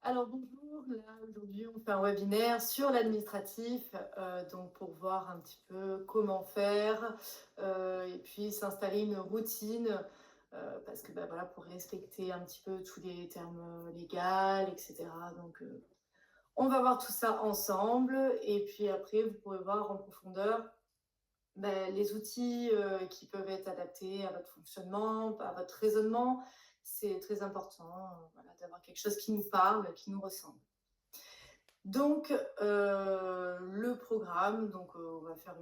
Alors bonjour, là aujourd'hui on fait un webinaire sur l'administratif, donc pour voir un petit peu comment faire et puis s'installer une routine parce que voilà, pour respecter un petit peu tous les termes légaux, etc. Donc on va voir tout ça ensemble et puis après vous pourrez voir en profondeur les outils qui peuvent être adaptés à votre fonctionnement, à votre raisonnement. C'est très important voilà, d'avoir quelque chose qui nous parle, qui nous ressemble. Donc, le programme, donc on va faire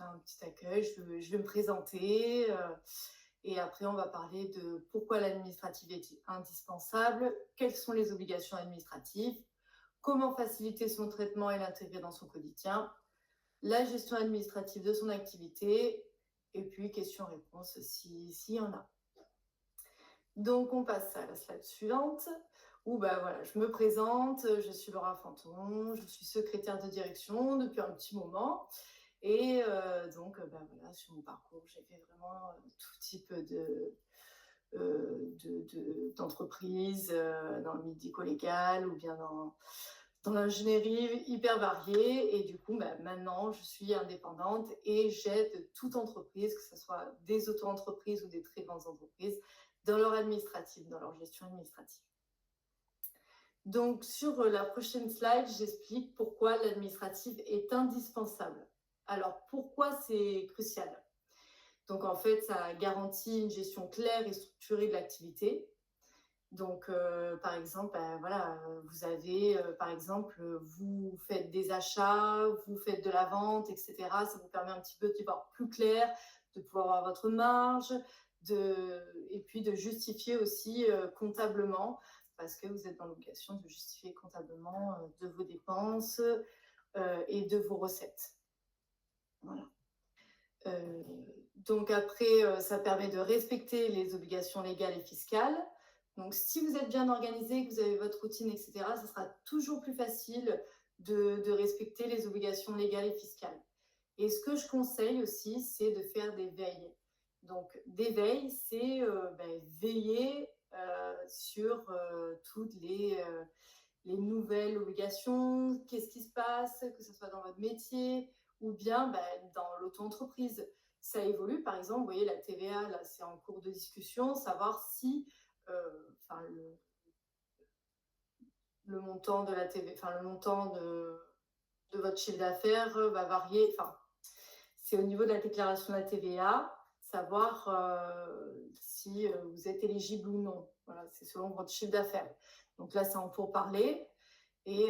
un petit accueil, je vais me présenter et après on va parler de pourquoi l'administratif est indispensable, quelles sont les obligations administratives, comment faciliter son traitement et l'intégrer dans son quotidien, la gestion administrative de son activité, et puis questions-réponses s'il y en a. Donc, on passe à la slide suivante, où voilà, je me présente, je suis Laura Fanton, je suis secrétaire de direction depuis un petit moment. Et donc, voilà, sur mon parcours, j'ai fait vraiment tout type d'entreprise, dans le médico-légal ou bien dans l'ingénierie hyper variée. Et du coup, maintenant, je suis indépendante et j'aide toute entreprise, que ce soit des auto-entreprises ou des très grandes entreprises, dans leur administrative, dans leur gestion administrative. Donc, sur la prochaine slide, j'explique pourquoi l'administratif est indispensable. Alors, pourquoi c'est crucial? Donc, en fait, ça garantit une gestion claire et structurée de l'activité. Donc, par exemple, voilà, vous avez, par exemple, vous faites des achats, vous faites de la vente, etc. Ça vous permet un petit peu d'y voir plus clair, de pouvoir avoir votre marge, et puis de justifier aussi comptablement, parce que vous êtes dans l'obligation de justifier comptablement de vos dépenses et de vos recettes. Voilà. Donc après, ça permet de respecter les obligations légales et fiscales. Donc si vous êtes bien organisé, que vous avez votre routine, etc., ce sera toujours plus facile de respecter les obligations légales et fiscales. Et ce que je conseille aussi, c'est de faire des veilles. Donc des veilles, c'est veiller sur toutes les nouvelles obligations, qu'est-ce qui se passe, que ce soit dans votre métier ou bien dans l'auto-entreprise. Ça évolue, par exemple, vous voyez, la TVA, là, c'est en cours de discussion, savoir si le montant de la TVA, le montant de votre chiffre d'affaires va varier. C'est au niveau de la déclaration de la TVA, savoir si vous êtes éligible ou non. Voilà, c'est selon votre chiffre d'affaires. Donc là, c'est en pourparlers. Et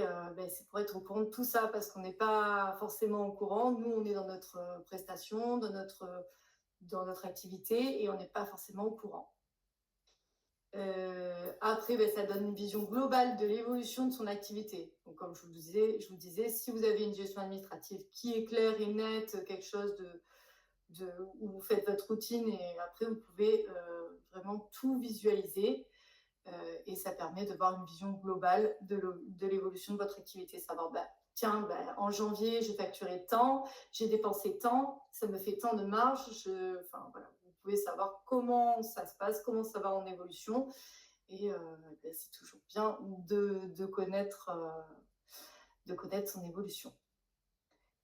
c'est pour être au courant de tout ça, parce qu'on n'est pas forcément au courant. Nous, on est dans notre prestation, dans notre activité, et on n'est pas forcément au courant. Après, ça donne une vision globale de l'évolution de son activité. Donc, comme je vous disais, si vous avez une gestion administrative qui est claire et nette, quelque chose où vous faites votre routine, et après, vous pouvez vraiment tout visualiser. Et ça permet de voir une vision globale de l'évolution de votre activité. Savoir, en janvier, j'ai facturé tant, j'ai dépensé tant, ça me fait tant de marge. Voilà, vous pouvez savoir comment ça se passe, comment ça va en évolution. Et c'est toujours bien de connaître son évolution.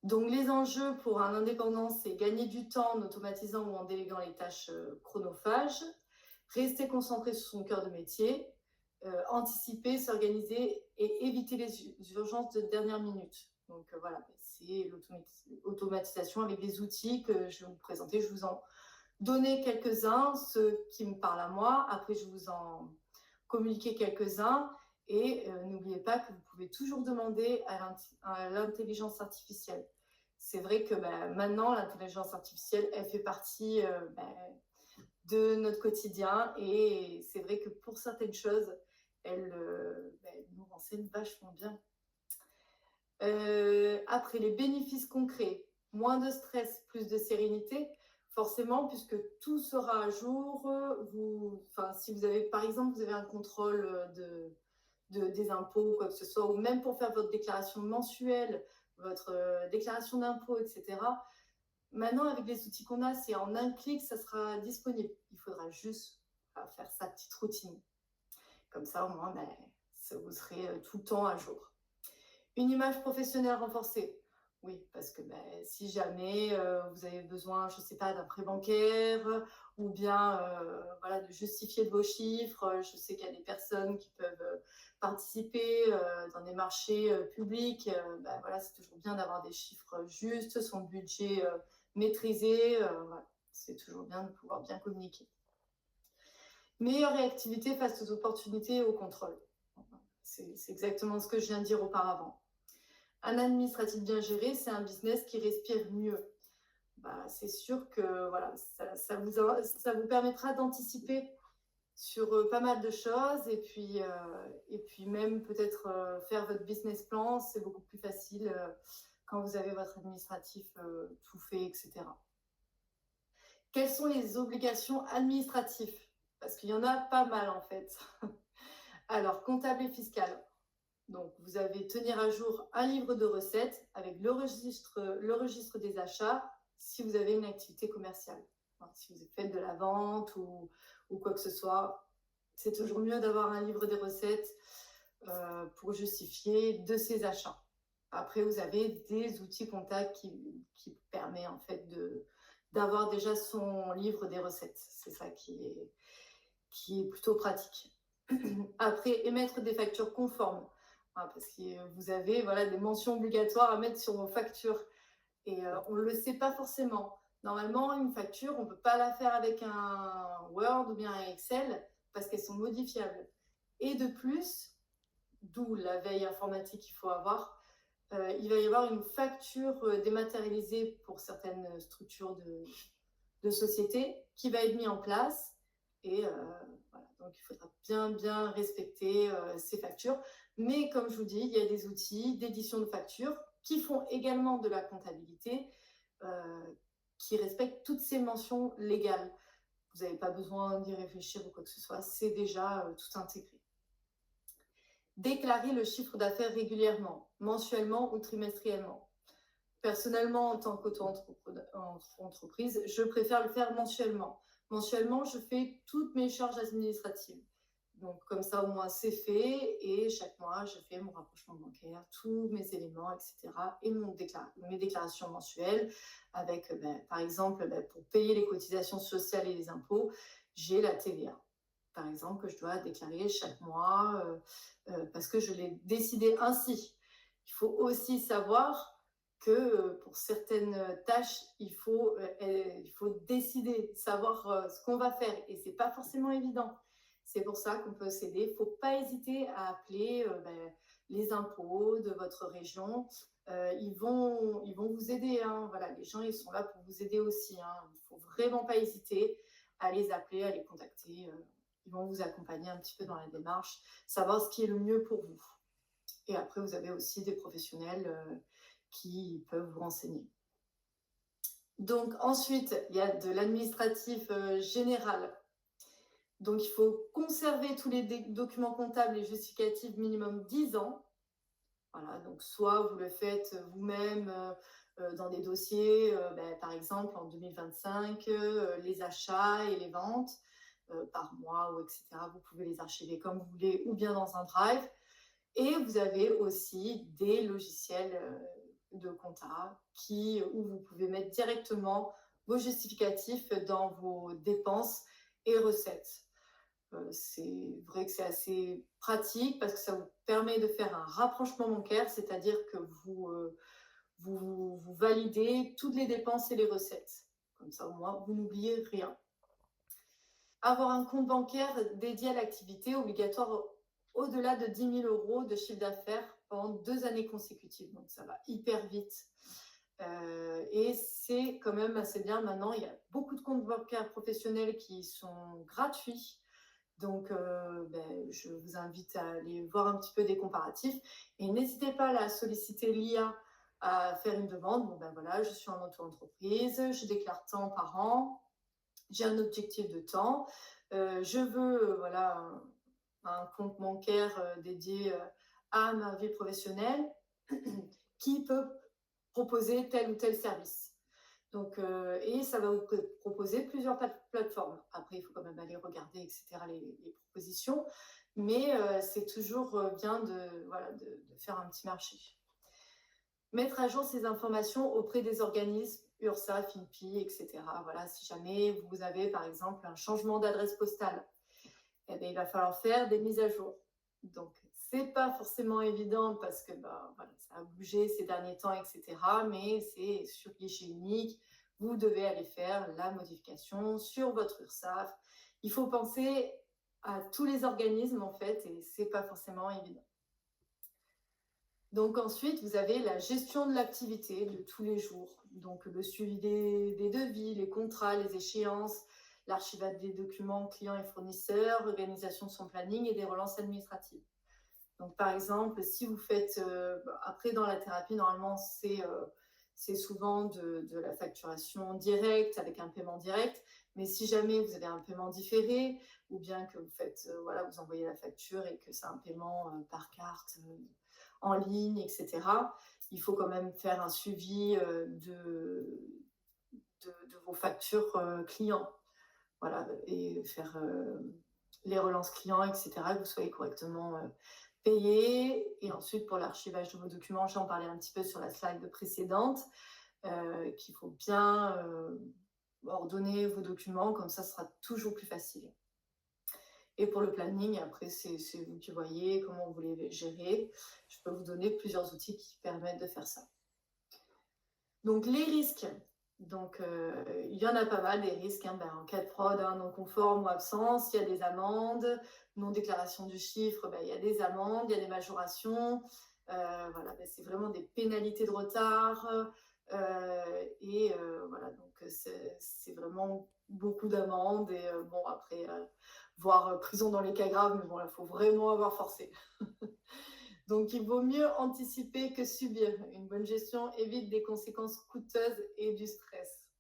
Donc, les enjeux pour un indépendant, c'est gagner du temps en automatisant ou en déléguant les tâches chronophages, rester concentré sur son cœur de métier, anticiper, s'organiser et éviter les urgences de dernière minute. Donc voilà, c'est l'automatisation avec des outils que je vais vous présenter. Je vais vous en donner quelques-uns, ceux qui me parlent à moi. Après, je vais vous en communiquer quelques-uns. Et n'oubliez pas que vous pouvez toujours demander à l'intelligence artificielle. C'est vrai que maintenant, l'intelligence artificielle, elle fait partie de notre quotidien. Et c'est vrai que pour certaines choses, elle nous renseigne vachement bien. Après, les bénéfices concrets, moins de stress, plus de sérénité, forcément, puisque tout sera à jour. Si vous avez, par exemple, vous avez un contrôle des impôts ou quoi que ce soit, ou même pour faire votre déclaration mensuelle, votre déclaration d'impôts, etc. Maintenant, avec les outils qu'on a, c'est en un clic, ça sera disponible. Il faudra juste faire sa petite routine. Comme ça, au moins, Vous serez tout le temps à jour. Une image professionnelle renforcée. Oui, parce que si jamais vous avez besoin, je ne sais pas, d'un prêt bancaire ou bien voilà, de justifier de vos chiffres. Je sais qu'il y a des personnes qui peuvent participer dans des marchés publics. Voilà, c'est toujours bien d'avoir des chiffres justes, son budget maîtrisé. Voilà, c'est toujours bien de pouvoir bien communiquer. Meilleure réactivité face aux opportunités et au contrôle. C'est exactement ce que je viens de dire auparavant. Un administratif bien géré, c'est un business qui respire mieux. C'est sûr que voilà, ça vous permettra d'anticiper sur pas mal de choses et puis même peut-être faire votre business plan, c'est beaucoup plus facile quand vous avez votre administratif tout fait, etc. Quelles sont les obligations administratives? Parce qu'il y en a pas mal en fait. Alors, comptable et fiscal. Donc, vous avez tenir à jour un livre de recettes avec le registre des achats si vous avez une activité commerciale. Alors, si vous faites de la vente ou quoi que ce soit, c'est toujours mieux d'avoir un livre des recettes pour justifier de ces achats. Après, vous avez des outils comptables qui permettent en fait d'avoir déjà son livre des recettes. C'est ça qui est plutôt pratique. Après, émettre des factures conformes. Parce que vous avez voilà, des mentions obligatoires à mettre sur vos factures. Et on ne le sait pas forcément. Normalement, une facture, on ne peut pas la faire avec un Word ou bien un Excel parce qu'elles sont modifiables. Et de plus, d'où la veille informatique qu'il faut avoir, il va y avoir une facture dématérialisée pour certaines structures de société qui va être mise en place. Et voilà, donc il faudra bien respecter ces factures. Mais comme je vous dis, il y a des outils d'édition de factures qui font également de la comptabilité, qui respectent toutes ces mentions légales. Vous n'avez pas besoin d'y réfléchir ou quoi que ce soit, c'est déjà tout intégré. Déclarer le chiffre d'affaires régulièrement, mensuellement ou trimestriellement. Personnellement, en tant qu'auto-entreprise, je préfère le faire mensuellement. Mensuellement, je fais toutes mes charges administratives. Donc, comme ça, au moins, c'est fait. Et chaque mois, je fais mon rapprochement bancaire, tous mes éléments, etc. Et mes déclarations mensuelles avec, par exemple, pour payer les cotisations sociales et les impôts, j'ai la TVA, par exemple, que je dois déclarer chaque mois parce que je l'ai décidé ainsi. Il faut aussi savoir que pour certaines tâches, il faut décider, savoir ce qu'on va faire. Et ce n'est pas forcément évident. C'est pour ça qu'on peut s'aider. Il ne faut pas hésiter à appeler les impôts de votre région. Ils vont vous aider. Hein. Voilà, les gens, ils sont là pour vous aider aussi. Hein. Il ne faut vraiment pas hésiter à les appeler, à les contacter. Ils vont vous accompagner un petit peu dans la démarche, savoir ce qui est le mieux pour vous. Et après, vous avez aussi des professionnels qui peuvent vous renseigner. Donc ensuite, il y a de l'administratif général. Donc il faut conserver tous les documents comptables et justificatifs minimum 10 ans. Voilà, donc soit vous le faites vous-même dans des dossiers, par exemple en 2025, les achats et les ventes par mois, ou etc. Vous pouvez les archiver comme vous voulez ou bien dans un drive. Et vous avez aussi des logiciels de compta où vous pouvez mettre directement vos justificatifs dans vos dépenses et recettes. C'est vrai que c'est assez pratique parce que ça vous permet de faire un rapprochement bancaire, c'est-à-dire que vous validez toutes les dépenses et les recettes. Comme ça, au moins, vous n'oubliez rien. Avoir un compte bancaire dédié à l'activité obligatoire au-delà de 10 000 € de chiffre d'affaires pendant 2 années consécutives. Donc, ça va hyper vite. Et c'est quand même assez bien. Maintenant, il y a beaucoup de comptes bancaires professionnels qui sont gratuits. Donc, je vous invite à aller voir un petit peu des comparatifs. Et n'hésitez pas à solliciter l'IA à faire une demande. Bon, voilà, je suis en auto-entreprise, je déclare tant par an, j'ai un objectif de temps, je veux voilà, un compte bancaire dédié à ma vie professionnelle qui peut proposer tel ou tel service. Donc, et ça va vous proposer plusieurs plateformes. Après, il faut quand même aller regarder, etc., les propositions. mais c'est toujours bien de, voilà, de faire un petit marché. Mettre à jour ces informations auprès des organismes URSSAF, INPI, etc. Voilà, si jamais vous avez par exemple un changement d'adresse postale, eh bien, il va falloir faire des mises à jour. Donc, c'est pas forcément évident parce que bah, voilà, ça a bougé ces derniers temps, etc. Mais c'est sur guichet unique. Vous devez aller faire la modification sur votre URSSAF. Il faut penser à tous les organismes en fait, et c'est pas forcément évident. Donc ensuite, vous avez la gestion de l'activité de tous les jours. Donc le suivi des devis, les contrats, les échéances, l'archivage des documents clients et fournisseurs, l'organisation de son planning et des relances administratives. Donc par exemple, si vous faites, après dans la thérapie, normalement c'est souvent de la facturation directe avec un paiement direct. Mais si jamais vous avez un paiement différé, ou bien que vous faites, voilà, vous envoyez la facture et que c'est un paiement par carte, en ligne, etc., il faut quand même faire un suivi de vos factures clients. Voilà, et faire les relances clients, etc., que vous soyez correctement payé. Et ensuite, pour l'archivage de vos documents, j'en parlais un petit peu sur la slide précédente, qu'il faut bien ordonner vos documents, comme ça, ce sera toujours plus facile. Et pour le planning, après, c'est vous qui voyez comment vous voulez gérer. Je peux vous donner plusieurs outils qui permettent de faire ça. Donc, les risques. Donc, il y en a pas mal des risques. Hein. En cas de fraude, non conforme ou absence, il y a des amendes. Non-déclaration du chiffre, il y a des amendes, il y a des majorations. Voilà, c'est vraiment des pénalités de retard. Voilà, donc c'est vraiment beaucoup d'amendes. Et bon, après, voire prison dans les cas graves, mais bon, là, il faut vraiment avoir forcé. Donc, il vaut mieux anticiper que subir. Une bonne gestion évite des conséquences coûteuses et du stress.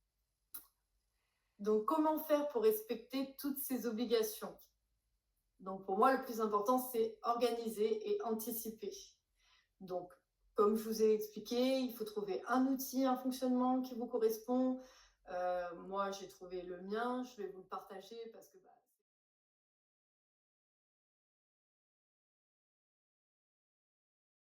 Donc, comment faire pour respecter toutes ces obligations? Donc, pour moi, le plus important, c'est organiser et anticiper. Donc, comme je vous ai expliqué, il faut trouver un outil, un fonctionnement qui vous correspond. Moi, j'ai trouvé le mien. Je vais vous le partager parce que